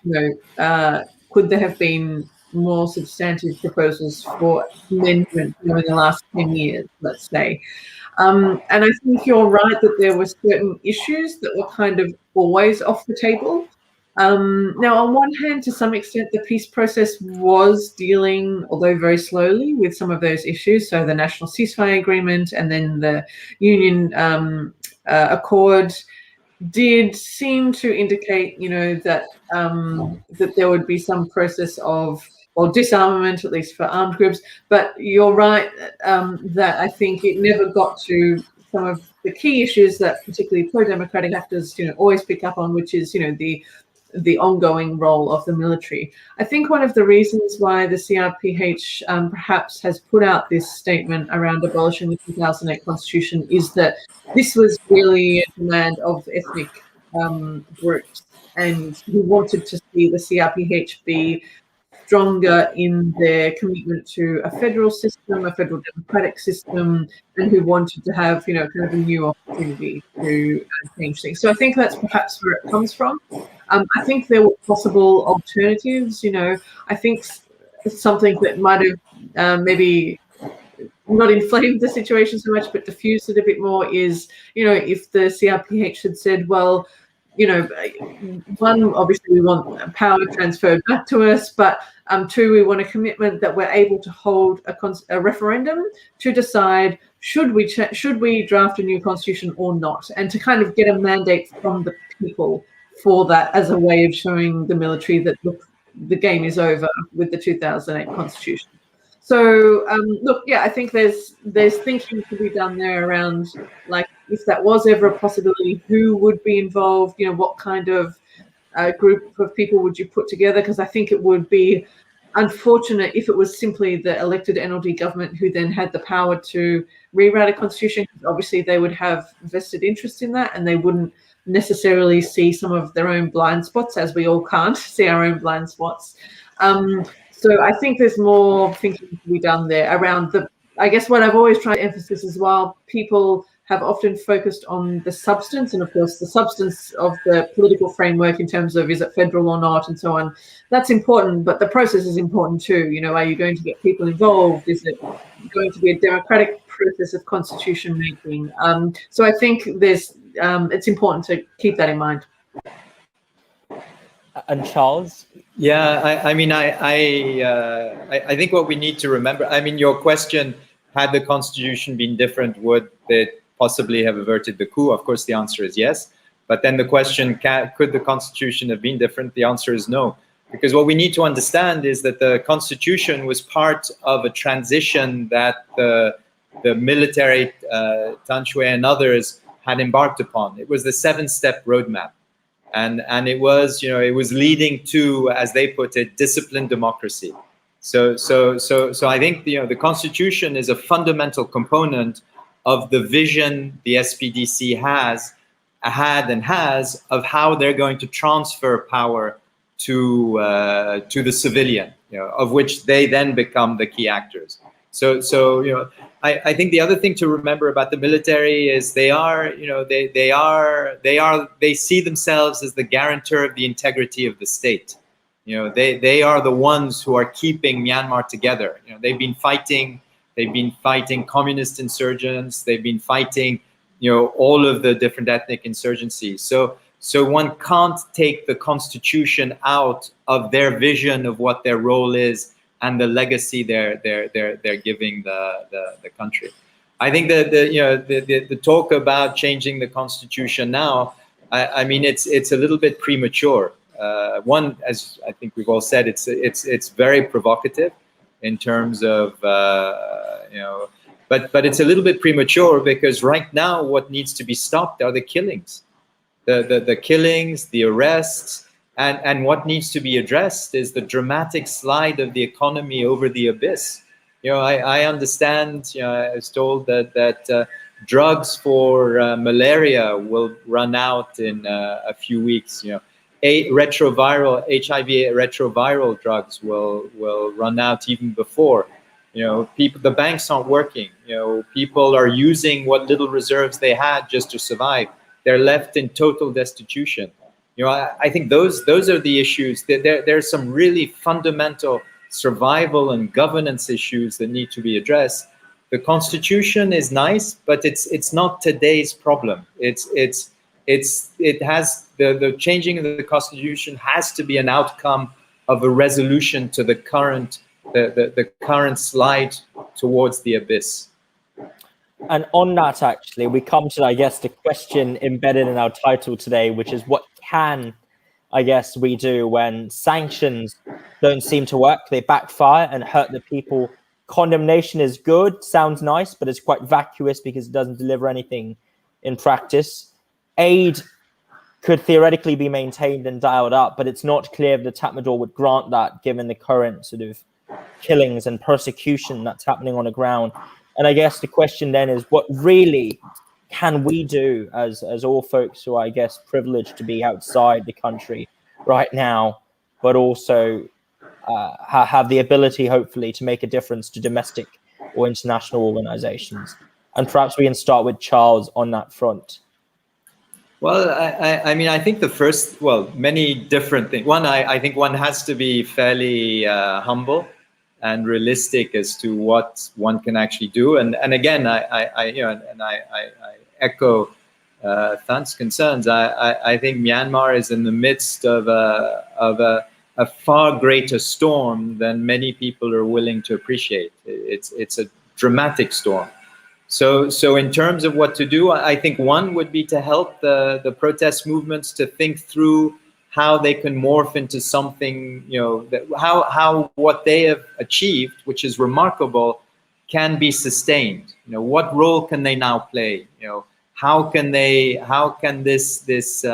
could there have been more substantive proposals for amendment in the last 10 years, let's say. And I think you're right that there were certain issues that were kind of always off the table. Now, on one hand, to some extent, the peace process was dealing, although very slowly, with some of those issues. So the National Ceasefire Agreement and then the Union Accord did seem to indicate, that there would be some process of disarmament, at least for armed groups. But you're right that I think it never got to some of the key issues that particularly pro-democratic actors, always pick up on, which is, the ongoing role of the military. I think one of the reasons why the CRPH perhaps has put out this statement around abolishing the 2008 constitution is that this was really a demand of ethnic groups, and who wanted to see the CRPH be stronger in their commitment to a federal system, a federal democratic system, and who wanted to have, kind of a new opportunity to change things. So I think that's perhaps where it comes from. I think there were possible alternatives. I think something that might have maybe not inflamed the situation so much, but diffused it a bit more is, if the CRPH had said, well, one, obviously we want power transferred back to us, but two, we want a commitment that we're able to hold a referendum to decide should we draft a new constitution or not, and to kind of get a mandate from the people for that as a way of showing the military that, look, the game is over with the 2008 constitution. So I think there's thinking to be done there around, like, if that was ever a possibility, who would be involved, what kind of group of people would you put together? Because I think it would be unfortunate if it was simply the elected NLD government who then had the power to rewrite a constitution. Obviously they would have vested interest in that, and they wouldn't necessarily see some of their own blind spots, as we all can't see our own blind spots. So I think there's more thinking to be done there around I guess what I've always tried to emphasize as well, people have often focused on the substance, and of course the substance of the political framework in terms of, is it federal or not, and so on. That's important, but the process is important too. Are you going to get people involved? Is it going to be a democratic process of constitution making? So I think it's important to keep that in mind. And Charles? Yeah, I think what we need to remember, your question, had the constitution been different, would it possibly have averted the coup? Of course, the answer is yes. But then the question, could the constitution have been different? The answer is no. Because what we need to understand is that the constitution was part of a transition that the military, Tanchwe and others, had embarked upon. It was the 7-step roadmap. And it was, it was leading to, as they put it, disciplined democracy. So I think the constitution is a fundamental component of the vision the SPDC had and has of how they're going to transfer power to the civilian, of which they then become the key actors. So I think the other thing to remember about the military is they see themselves as the guarantor of the integrity of the state. They are the ones who are keeping Myanmar together. They've been fighting communist insurgents. They've been fighting, all of the different ethnic insurgencies. So one can't take the constitution out of their vision of what their role is and the legacy they're giving the country. I think that the talk about changing the constitution now, it's a little bit premature. One, as I think we've all said, it's very provocative in terms of but it's a little bit premature, because right now what needs to be stopped are the killings, the killings, the arrests. And what needs to be addressed is the dramatic slide of the economy over the abyss. I understand, I was told that drugs for malaria will run out in a few weeks. HIV retroviral drugs will run out even before. The banks aren't working. People are using what little reserves they had just to survive. They're left in total destitution. I think those are the issues. There's some really fundamental survival and governance issues that need to be addressed. The constitution is nice, but it's not today's problem. It has the changing of the constitution has to be an outcome of a resolution to the current slide towards the abyss. And on that, actually, we come to, I guess, the question embedded in our title today, which is what can, I guess, we do when sanctions don't seem to work? They backfire and hurt the people. Condemnation is good, sounds nice, but it's quite vacuous because it doesn't deliver anything in practice. Aid could theoretically be maintained and dialed up, but it's not clear if the Tatmadaw would grant that, given the current sort of killings and persecution that's happening on the ground. And I guess the question then is, what really can we do as all folks who are, I guess, privileged to be outside the country right now, but also have the ability, hopefully, to make a difference to domestic or international organizations? And perhaps we can start with Charles on that front. Well, I think many different things. One, I think one has to be fairly humble and realistic as to what one can actually do. And again, I echo Thant's concerns. I think Myanmar is in the midst of a far greater storm than many people are willing to appreciate. It's a dramatic storm. So in terms of what to do, I think one would be to help the protest movements to think through how they can morph into something, how what they have achieved, which is remarkable, can be sustained. What role can they now play? How can this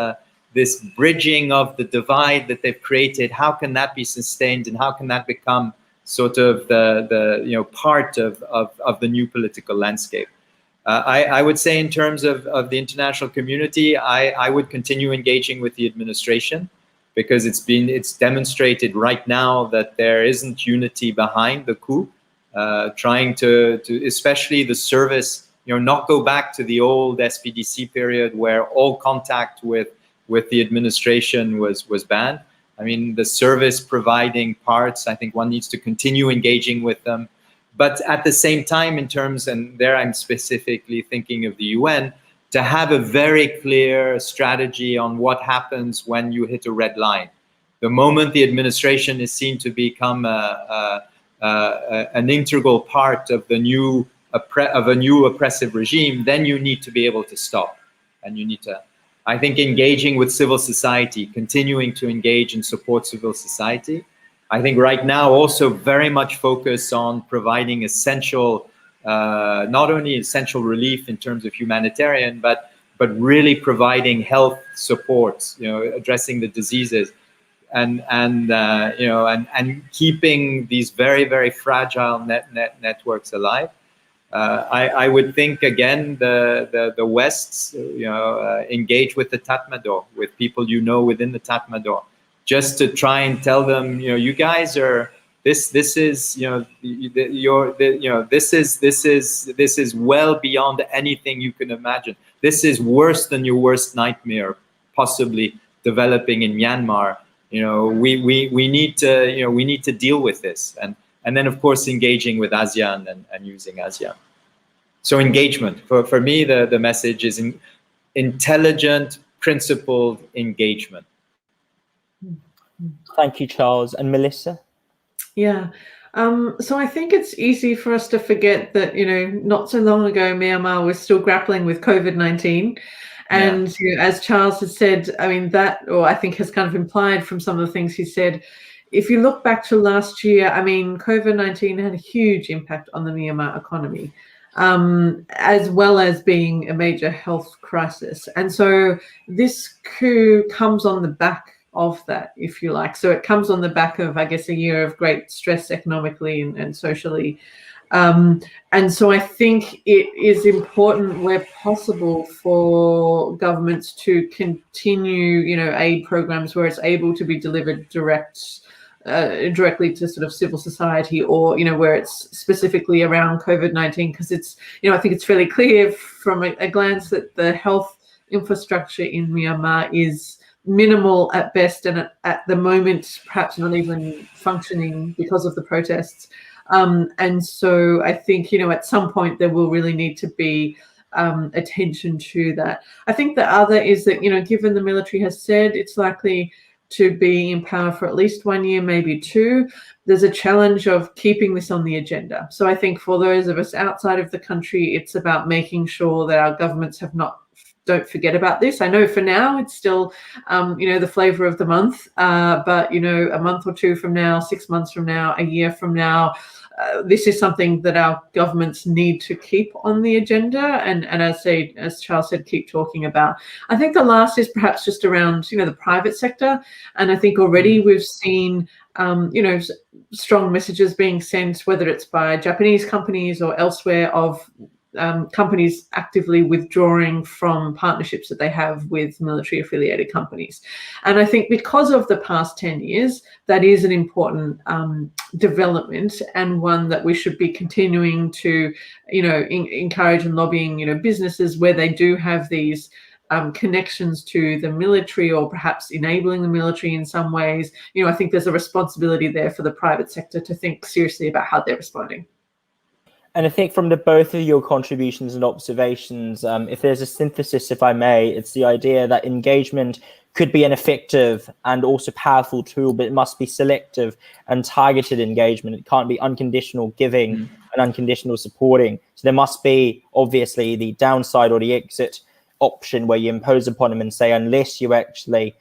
bridging of the divide that they've created, how can that be sustained, and how can that become sort of the part of the new political landscape? I would say in terms of the international community, I would continue engaging with the administration, because it's demonstrated right now that there isn't unity behind the coup, trying to especially the service, not go back to the old SPDC period where all contact with the administration was banned. I mean, the service providing parts, I think one needs to continue engaging with them. But at the same time, in terms, and there I'm specifically thinking of the UN, to have a very clear strategy on what happens when you hit a red line. The moment the administration is seen to become an integral part of a new oppressive regime, then you need to be able to stop. And you need to, I think, engaging with civil society, continuing to engage and support civil society. I think right now also very much focus on providing essential, not only essential relief in terms of humanitarian, but really providing health supports, addressing the diseases, and keeping these very, very fragile networks alive. I would think again the West, engage with the Tatmadaw, with people within the Tatmadaw, just to try and tell them, you guys are this is this is well beyond anything you can imagine. This is worse than your worst nightmare possibly developing in Myanmar. We need to deal with this, and then of course engaging with ASEAN and using ASEAN. So engagement for me, the message is intelligent, principled engagement. Thank you, Charles. And Melissa? Yeah. So I think it's easy for us to forget that, not so long ago, Myanmar was still grappling with COVID-19. And as Charles has said, I mean, I think has kind of implied from some of the things he said, if you look back to last year, I mean, COVID-19 had a huge impact on the Myanmar economy, as well as being a major health crisis. And so this coup comes on the back of that, if you like. So it comes on the back of, I guess, a year of great stress economically and socially. And so I think it is important where possible for governments to continue, aid programs where it's able to be delivered directly to sort of civil society, or, where it's specifically around COVID-19, because it's, I think it's fairly clear from a glance that the health infrastructure in Myanmar is minimal at best, and at the moment perhaps not even functioning because of the protests. And so I think, at some point there will really need to be attention to that. I think the other is that, given the military has said it's likely to be in power for at least 1 year, maybe 2, there's a challenge of keeping this on the agenda. So I think for those of us outside of the country, it's about making sure that our governments don't forget about this. I know for now it's still, the flavor of the month, but, a month or 2 from now, 6 months from now, a year from now, this is something that our governments need to keep on the agenda. And as Charles said, keep talking about. I think the last is perhaps just around, the private sector. And I think already we've seen, strong messages being sent, whether it's by Japanese companies or elsewhere, of companies actively withdrawing from partnerships that they have with military affiliated companies. And I think because of the past 10 years, that is an important development, and one that we should be continuing to, encourage and lobbying, businesses where they do have these connections to the military, or perhaps enabling the military in some ways. I think there's a responsibility there for the private sector to think seriously about how they're responding. And I think from the both of your contributions and observations, if there's a synthesis, if I may, it's the idea that engagement could be an effective and also powerful tool, but it must be selective and targeted engagement. It can't be unconditional giving and unconditional supporting. So there must be, obviously, the downside or the exit option where you impose upon them and say, unless you actually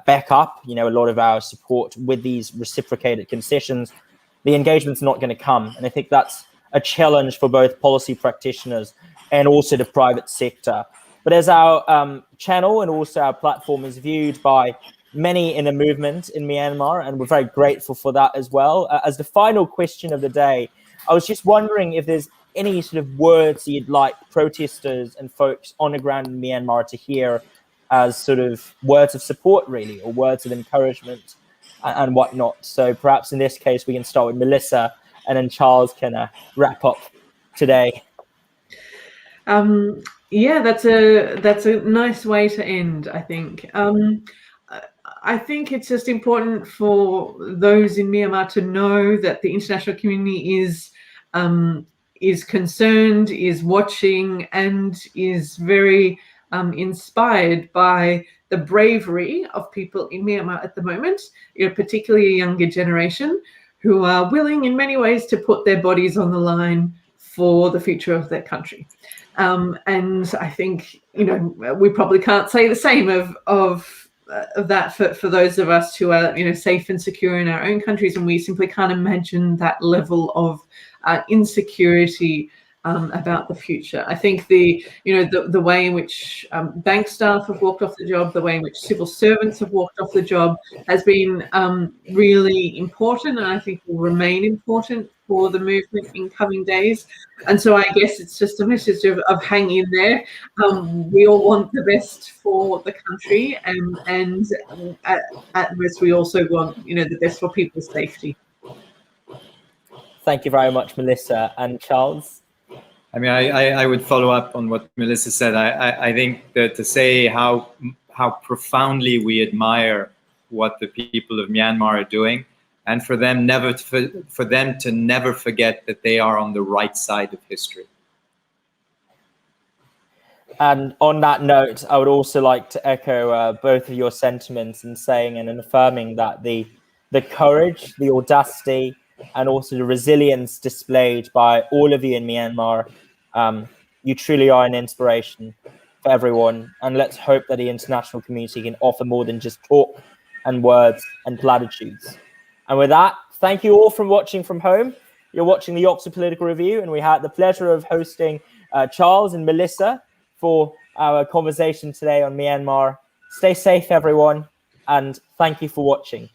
back up, a lot of our support with these reciprocated concessions, the engagement's not going to come. And I think that's a challenge for both policy practitioners and also the private sector. But as our channel and also our platform is viewed by many in the movement in Myanmar, and we're very grateful for that as well, as the final question of the day, I was just wondering if there's any sort of words you'd like protesters and folks on the ground in Myanmar to hear as sort of words of support, really, or words of encouragement and whatnot. So perhaps in this case, we can start with Melissa, and then Charles can wrap up today. Yeah, that's a nice way to end, I think. I think it's just important for those in Myanmar to know that the international community is concerned, is watching, and is very inspired by the bravery of people in Myanmar at the moment, particularly a younger generation, who are willing in many ways to put their bodies on the line for the future of their country. And I think, we probably can't say the same of that for those of us who are, safe and secure in our own countries, and we simply can't imagine that level of insecurity about the future. I think the way in which bank staff have walked off the job, the way in which civil servants have walked off the job has been really important, and I think will remain important for the movement in coming days. And so I guess it's just a message of hang in there. We all want the best for the country, and at most we also want the best for people's safety. Thank you very much, Melissa. And Charles? I mean, I would follow up on what Melissa said. I think that to say how profoundly we admire what the people of Myanmar are doing, and for them to never forget that they are on the right side of history. And on that note, I would also like to echo both of your sentiments in saying and in affirming that the courage, the audacity, and also the resilience displayed by all of you in Myanmar, you truly are an inspiration for everyone. And let's hope that the international community can offer more than just talk and words and platitudes. And with that, thank you all for watching from home. You're watching the Oxford Political Review, and we had the pleasure of hosting Charles and Melissa for our conversation today on Myanmar. Stay safe, everyone, and thank you for watching.